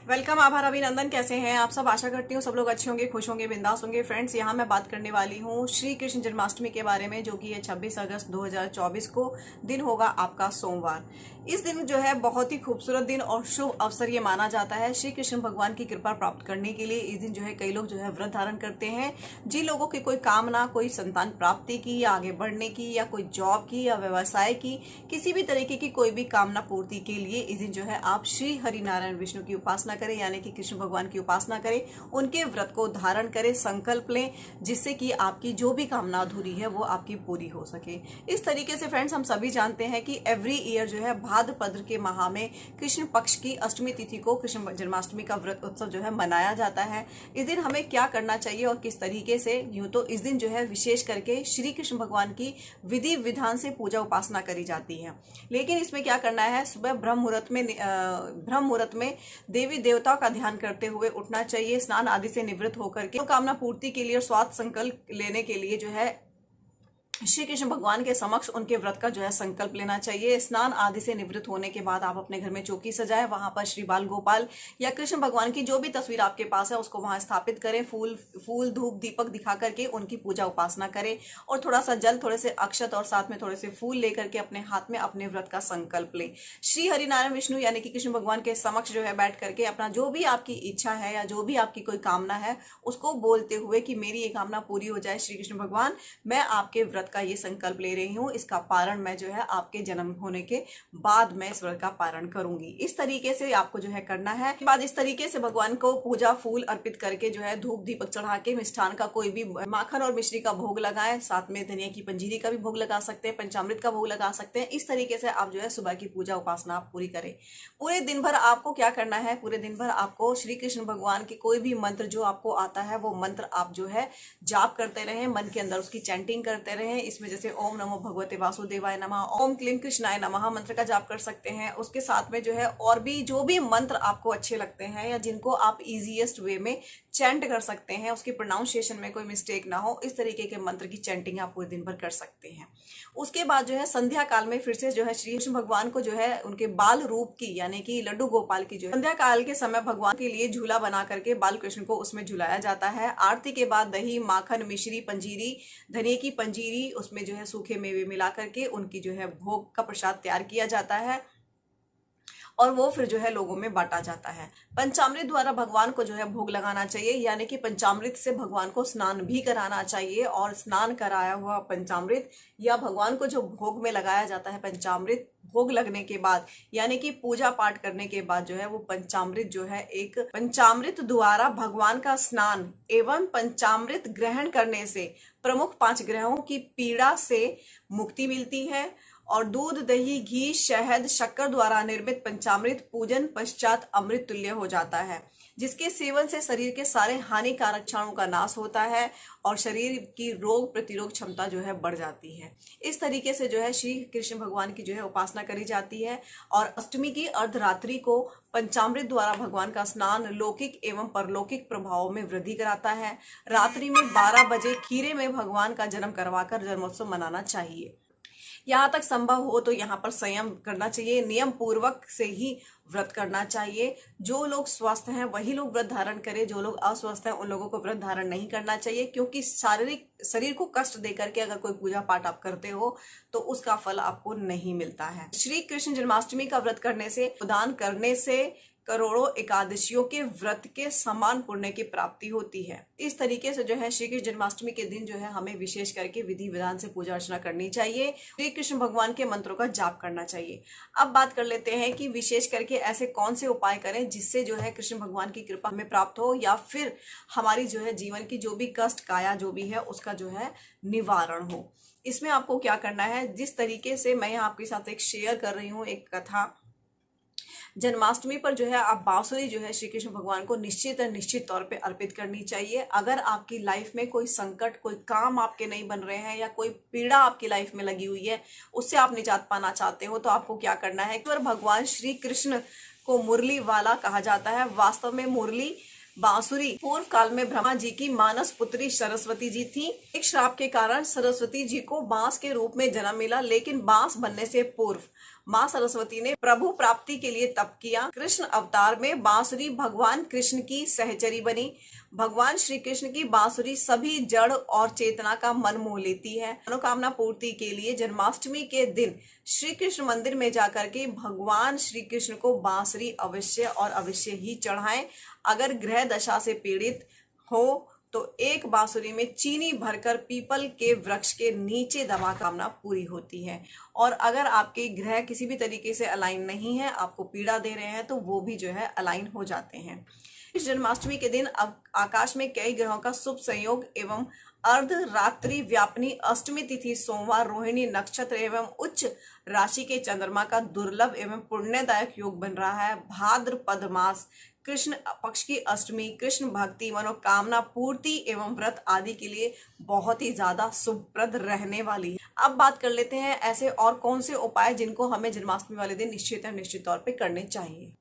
Welcome. आभार अभिनंदन। कैसे हैं आप सब? आशा करती हूँ सब लोग अच्छे होंगे, खुश होंगे, बिंदास होंगे। फ्रेंड्स, यहाँ मैं बात करने वाली हूँ श्री कृष्ण जन्माष्टमी के बारे में, जो कि है 26 अगस्त 2024 को दिन होगा आपका सोमवार। इस दिन जो है बहुत ही खूबसूरत दिन और शुभ अवसर ये माना जाता है श्री कृष्ण भगवान की कृपा प्राप्त करने के लिए। इस दिन जो है कई लोग जो है व्रत धारण करते हैं। जिन लोगों की कोई कामना, कोई संतान प्राप्ति की या आगे बढ़ने की या कोई जॉब की या व्यवसाय की, किसी भी तरीके की कोई भी कामना पूर्ति के लिए इस दिन जो है आप श्री हरि नारायण विष्णु की उपासना करें, यानी कि कृष्ण भगवान की उपासना करें, उनके व्रत को धारण करें, संकल्प लें, जिससे कि आपकी जो भी कामना अधूरी है वो आपकी पूरी हो सके। इस तरीके से फ्रेंड्स, हम सभी जानते हैं कि एवरी ईयर जो है भाद्रपद के माह में कृष्ण पक्ष की अष्टमी तिथि को कृष्ण जन्माष्टमी का व्रत उत्सव जो है मनाया जाता है। इस दिन हमें क्या करना चाहिए और किस तरीके से? यूं तो इस दिन जो है विशेष करके श्री कृष्ण भगवान की विधि विधान से पूजा उपासना करी जाती है। लेकिन इसमें क्या करना है? सुबह ब्रह्म मुहूर्त में देवी देवताओं का ध्यान करते हुए उठना चाहिए। स्नान आदि से निवृत्त होकर के कामना पूर्ति के लिए और स्वास्थ्य संकल्प लेने के लिए जो है श्री कृष्ण भगवान के समक्ष उनके व्रत का जो है संकल्प लेना चाहिए। स्नान आदि से निवृत्त होने के बाद आप अपने घर में चौकी सजाएं, वहां पर श्री बाल गोपाल या कृष्ण भगवान की जो भी तस्वीर आपके पास है उसको वहां स्थापित करें। फूल धूप दीपक दिखा करके उनकी पूजा उपासना करें और थोड़ा सा जल, थोड़े से अक्षत और साथ में थोड़े से फूल लेकर के अपने हाथ में अपने व्रत का संकल्प लें। श्री हरिनारायण विष्णु यानी कि कृष्ण भगवान के समक्ष जो है बैठ करके अपना जो भी आपकी इच्छा है या जो भी आपकी कोई कामना है उसको बोलते हुए कि मेरी ये कामना पूरी हो जाए श्री कृष्ण भगवान, मैं आपके व्रत का ये संकल्प ले रही हूँ, इसका पारण मैं जो है आपके जन्म होने के बाद मैं इस व्रत का पारण करूंगी। इस तरीके से आपको जो है करना है। बाद इस तरीके से भगवान को पूजा फूल अर्पित करके जो है धूप दीपक चढ़ा के मिष्ठान का कोई भी माखन और मिश्री का भोग लगाएं, साथ में धनिया की पंजीरी का भी भोग लगा सकते हैं, पंचामृत का भोग लगा सकते हैं। इस तरीके से आप जो है सुबह की पूजा उपासना आप पूरी करें। पूरे दिन भर आपको क्या करना है? पूरे दिन भर आपको श्री कृष्ण भगवान की कोई भी मंत्र जो आपको आता है वो मंत्र आप जो है जाप करते रहें, मन के अंदर उसकी चैंटिंग करते रहें। इसमें जैसे ओम नमो भगवते वासुदेवाय नमः, ओम क्लीम कृष्णाय नमः मंत्र का जाप कर सकते हैं। उसके साथ में जो है और भी जो भी मंत्र आपको अच्छे लगते हैं या जिनको आप इजीएस्ट वे में चैंट कर सकते हैं, उसकी प्रोनाउंसिएशन में कोई मिस्टेक ना हो, इस तरीके के मंत्र की चैंटिंग आप पूरे दिन भर कर सकते हैं। उसके बाद जो है संध्या काल में फिर से जो है श्री कृष्ण भगवान को जो है उनके बाल रूप की यानी कि लड्डू गोपाल की जो है संध्या काल के समय भगवान के लिए झूला बना करके बाल कृष्ण को उसमें झुलाया जाता है। आरती के बाद दही, माखन, मिश्री, पंजीरी, धनिया की पंजीरी, उसमें जो है सूखे मेवे मिला करके उनकी जो है भोग का प्रसाद तैयार किया जाता है और वो फिर जो है लोगों में बांटा जाता है। पंचामृत द्वारा भगवान को जो है भोग लगाना चाहिए, यानी कि पंचामृत से भगवान को स्नान भी कराना चाहिए। और स्नान कराया हुआ पंचामृत या भगवान को जो भोग में लगाया जाता है पंचामृत, भोग लगने के बाद यानी कि पूजा पाठ करने के बाद जो है वो पंचामृत जो है एक पंचामृत द्वारा भगवान का स्नान एवं पंचामृत ग्रहण करने से प्रमुख 5 ग्रहों की पीड़ा से मुक्ति मिलती है। और दूध, दही, घी, शहद, शक्कर द्वारा निर्मित पंचामृत पूजन पश्चात अमृत तुल्य हो जाता है, जिसके सेवन से शरीर के सारे हानिकारक क्षाणुओं का नाश होता है और शरीर की रोग प्रतिरोध क्षमता जो है बढ़ जाती है। इस तरीके से जो है श्री कृष्ण भगवान की जो है उपासना करी जाती है। और अष्टमी की अर्धरात्रि को पंचामृत द्वारा भगवान का स्नान लौकिक एवं परलौकिक प्रभावों में वृद्धि कराता है। रात्रि में 12 बजे खीरे में भगवान का जन्म करवाकर जन्मोत्सव मनाना चाहिए। यहाँ तक संभव हो तो यहाँ पर संयम करना चाहिए, नियम पूर्वक से ही व्रत करना चाहिए। जो लोग स्वस्थ हैं वही लोग व्रत धारण करें, जो लोग अस्वस्थ हैं उन लोगों को व्रत धारण नहीं करना चाहिए, क्योंकि शारीरिक शरीर को कष्ट देकर के अगर कोई पूजा पाठ आप करते हो तो उसका फल आपको नहीं मिलता है। श्री कृष्ण जन्माष्टमी का व्रत करने से, दान करने से करोड़ों एकादशियों के व्रत के समान पुण्य की प्राप्ति होती है। इस तरीके से जो है श्री कृष्ण जन्माष्टमी के दिन जो है हमें विशेष करके विधि विधान से पूजा अर्चना करनी चाहिए, श्री कृष्ण भगवान के मंत्रों का जाप करना चाहिए। अब बात कर लेते हैं कि विशेष करके ऐसे कौन से उपाय करें जिससे जो है कृष्ण भगवान की कृपा हमें प्राप्त हो या फिर हमारी जो है जीवन की जो भी कष्ट काया जो भी है उसका जो है निवारण हो। इसमें आपको क्या करना है? जिस तरीके से मैं यहाँ आपके साथ एक शेयर कर रही हूँ एक कथा, जन्माष्टमी पर जो है आप बांसुरी जो है श्री कृष्ण भगवान को निश्चित तौर पे अर्पित करनी चाहिए। अगर आपकी लाइफ में कोई संकट, कोई काम आपके नहीं बन रहे हैं या कोई पीड़ा आपकी लाइफ में लगी हुई है, उससे आप निजात पाना चाहते हो तो आपको क्या करना है? भगवान श्री कृष्ण को मुरली वाला कहा जाता है। वास्तव में मुरली बांसुरी पूर्व काल में ब्रह्मा जी की मानस पुत्री सरस्वती जी थी। एक श्राप के कारण सरस्वती जी को बांस के रूप में जन्म मिला, लेकिन बांस बनने से पूर्व माँ सरस्वती ने प्रभु प्राप्ति के लिए तप किया। कृष्ण अवतार में बांसुरी भगवान कृष्ण की सहचरी बनी। भगवान श्री कृष्ण की बांसुरी सभी जड़ और चेतना का मन मोह लेती है। मनोकामना पूर्ति के लिए जन्माष्टमी के दिन श्री कृष्ण मंदिर में जाकर के भगवान श्री कृष्ण को बांसुरी अवश्य और अवश्य ही चढ़ाएं। अगर ग्रह दशा से पीड़ित हो तो एक बांसुरी में चीनी भरकर पीपल के वृक्ष के नीचे दबा कामना पूरी होती है। और अगर आपके ग्रह किसी भी तरीके से अलाइन नहीं है, आपको पीड़ा दे रहे हैं, तो वो भी जो है अलाइन हो जाते हैं। इस जन्माष्टमी के दिन आकाश में कई ग्रहों का शुभ संयोग एवं अर्धरात्रि व्यापनी अष्टमी तिथि सोमवार रोहिणी नक्षत्र एवं उच्च राशि के चंद्रमा का दुर्लभ एवं पुण्यदायक योग बन रहा है। भाद्रपद मास कृष्ण पक्ष की अष्टमी कृष्ण भक्ति मनोकामना पूर्ति एवं व्रत आदि के लिए बहुत ही ज्यादा शुभप्रद रहने वाली है। अब बात कर लेते हैं ऐसे और कौन से उपाय जिनको हमें जन्माष्टमी वाले दिन निश्चित तौर पे करने चाहिए।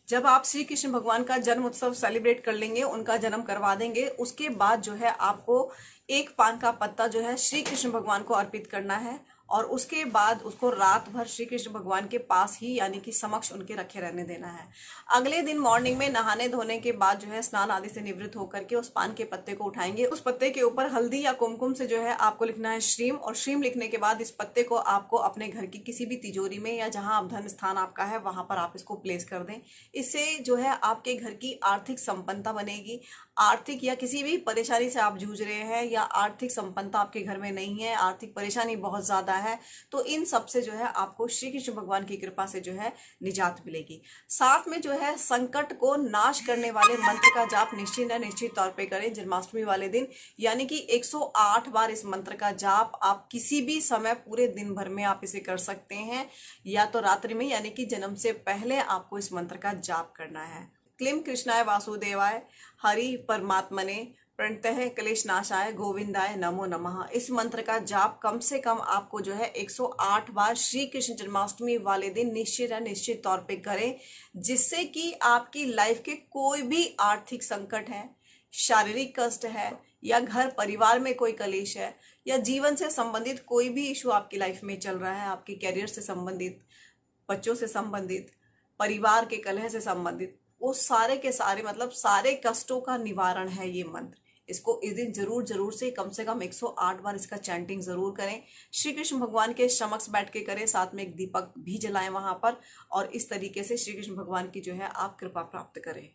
जब आप श्री कृष्ण भगवान का जन्म उत्सव सेलिब्रेट कर लेंगे, उनका जन्म करवा देंगे, उसके बाद जो है आपको एक पान का पत्ता जो है श्री कृष्ण भगवान को अर्पित करना है और उसके बाद उसको रात भर श्री कृष्ण भगवान के पास ही यानी कि समक्ष उनके रखे रहने देना है। अगले दिन मॉर्निंग में नहाने धोने के बाद जो है स्नान आदि से निवृत्त होकर के उस पान के पत्ते को उठाएंगे। उस पत्ते के ऊपर हल्दी या कुमकुम से जो है आपको लिखना है श्रीम, और श्रीम लिखने के बाद इस पत्ते को आपको अपने घर की किसी भी तिजोरी में या जहां आप धर्म स्थान आपका है वहां पर आप इसको प्लेस कर दें। इससे जो है आपके घर की आर्थिक संपन्नता बनेगी। आर्थिक या किसी भी परेशानी से आप जूझ रहे हैं या आर्थिक संपन्नता आपके घर में नहीं है, आर्थिक परेशानी बहुत ज्यादा है, तो इन सब से जो है आपको श्री कृष्ण भगवान की कृपा से जो है निजात मिलेगी। साथ में जो है संकट को नाश करने वाले मंत्र का जाप निश्चित तौर पे करें जन्माष्टमी वाले दिन, यानी कि 108 बार इस मंत्र का जाप आप किसी भी समय पूरे दिन भर में आप इसे कर सकते हैं, या तो रात्रि में यानी कि जन्म से पहले आपको इस मंत्र का जाप करना है। क्लीं कृष्णाय वासुदेवाय हरि परमात्मने प्रणतः क्लेश नाशाय गोविंदाय नमो नमः। इस मंत्र का जाप कम से कम आपको जो है 108 बार श्री कृष्ण जन्माष्टमी वाले दिन निश्चित तौर पे करें, जिससे कि आपकी लाइफ के कोई भी आर्थिक संकट है, शारीरिक कष्ट है, या घर परिवार में कोई कलेश है, या जीवन से संबंधित कोई भी इशू आपकी लाइफ में चल रहा है, आपके कैरियर से संबंधित, बच्चों से संबंधित, परिवार के कलह से संबंधित, वो सारे के सारे मतलब सारे कष्टों का निवारण है ये मंत्र। इसको इस दिन जरूर से कम 108 बार इसका चैंटिंग जरूर करें। श्री कृष्ण भगवान के समक्ष बैठ के करें, साथ में एक दीपक भी जलाएं वहां पर, और इस तरीके से श्री कृष्ण भगवान की जो है आप कृपा प्राप्त करें।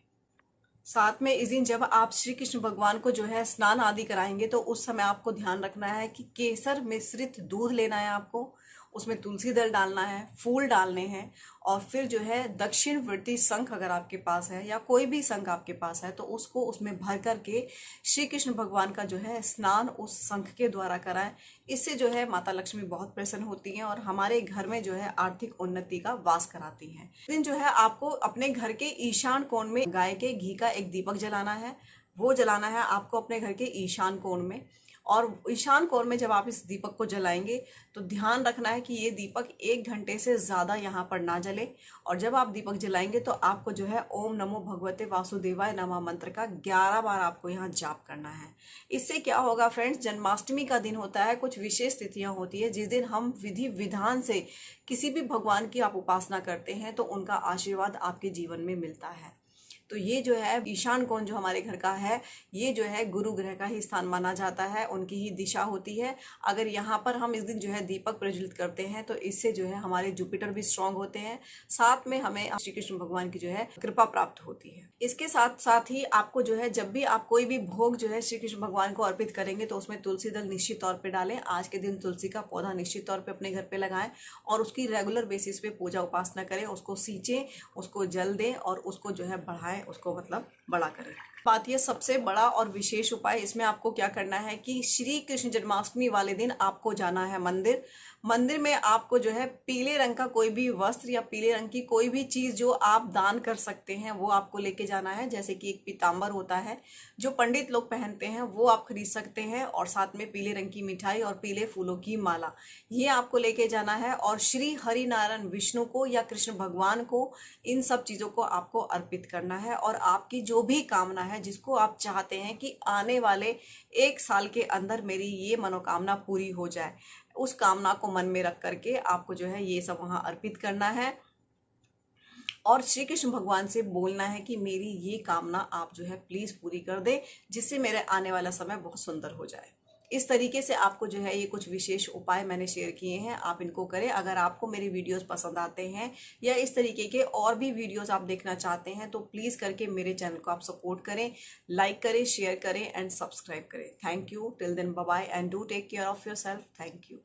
साथ में इस दिन जब आप श्री कृष्ण भगवान को जो है स्नान आदि कराएंगे तो उस समय आपको ध्यान रखना है कि केसर मिश्रित दूध लेना है आपको, उसमें तुलसी दल डालना है, फूल डालने हैं, और फिर जो है दक्षिणवर्ती शंख अगर आपके पास है या कोई भी शंख आपके पास है तो उसको उसमें भर करके श्री कृष्ण भगवान का जो है स्नान उस शंख के द्वारा कराएं। इससे जो है माता लक्ष्मी बहुत प्रसन्न होती हैं और हमारे घर में जो है आर्थिक उन्नति का वास कराती हैं। इस दिन जो है आपको अपने घर के ईशान कोण में गाय के घी का एक दीपक जलाना है। वो जलाना है आपको अपने घर के ईशान कोण में, और ईशान कोण में जब आप इस दीपक को जलाएंगे तो ध्यान रखना है कि ये दीपक 1 घंटे से ज़्यादा यहाँ पर ना जले। और जब आप दीपक जलाएंगे तो आपको जो है ओम नमो भगवते वासुदेवाय नमः मंत्र का 11 बार आपको यहाँ जाप करना है। इससे क्या होगा फ्रेंड्स, जन्माष्टमी का दिन होता है, कुछ विशेष तिथियाँ होती है जिस दिन हम विधि विधान से किसी भी भगवान की आप उपासना करते हैं तो उनका आशीर्वाद आपके जीवन में मिलता है। तो ये जो है ईशान कोण जो हमारे घर का है, ये जो है गुरु ग्रह का ही स्थान माना जाता है, उनकी ही दिशा होती है। अगर यहाँ पर हम इस दिन जो है दीपक प्रज्वलित करते हैं तो इससे जो है हमारे जुपिटर भी स्ट्रांग होते हैं, साथ में हमें श्री कृष्ण भगवान की जो है कृपा प्राप्त होती है। इसके साथ साथ ही आपको जो है जब भी आप कोई भी भोग जो है श्री कृष्ण भगवान को अर्पित करेंगे तो उसमें तुलसी दल निश्चित तौर पर डालें। आज के दिन तुलसी का पौधा निश्चित तौर पर अपने घर पर लगाएं और उसकी रेगुलर बेसिस पे पूजा उपासना करें, उसको सींचें, उसको जल दें और उसको जो है बढ़ाएं, उसको मतलब बड़ा करें। बात यह सबसे बड़ा और विशेष उपाय, इसमें आपको क्या करना है कि श्री कृष्ण जन्माष्टमी वाले दिन आपको जाना है मंदिर। मंदिर में आपको जो है पीले रंग का कोई भी वस्त्र या पीले रंग की कोई भी चीज जो आप दान कर सकते हैं वो आपको लेके जाना है। जैसे कि एक पीताम्बर होता है जो पंडित लोग पहनते हैं, वो आप खरीद सकते हैं, और साथ में पीले रंग की मिठाई और पीले फूलों की माला, ये आपको लेके जाना है। और श्री हरि नारायण विष्णु को या कृष्ण भगवान को इन सब चीजों को आपको अर्पित करना है, और आपकी जो भी कामना है जिसको आप चाहते हैं कि आने वाले 1 साल के अंदर मेरी ये मनोकामना पूरी हो जाए। उस कामना को मन में रख करके आपको जो है ये सब वहाँ अर्पित करना है और श्री कृष्ण भगवान से बोलना है कि मेरी ये कामना आप जो है प्लीज पूरी कर दे, जिससे मेरे आने वाला समय बहुत सुंदर हो जाए। इस तरीके से आपको जो है ये कुछ विशेष उपाय मैंने शेयर किए हैं, आप इनको करें। अगर आपको मेरे वीडियोस पसंद आते हैं या इस तरीके के और भी वीडियोस आप देखना चाहते हैं तो प्लीज करके मेरे चैनल को आप सपोर्ट करें, लाइक करें, शेयर करें एंड सब्सक्राइब करें। Thank you. Till then bye bye and do take care of yourself. Thank you.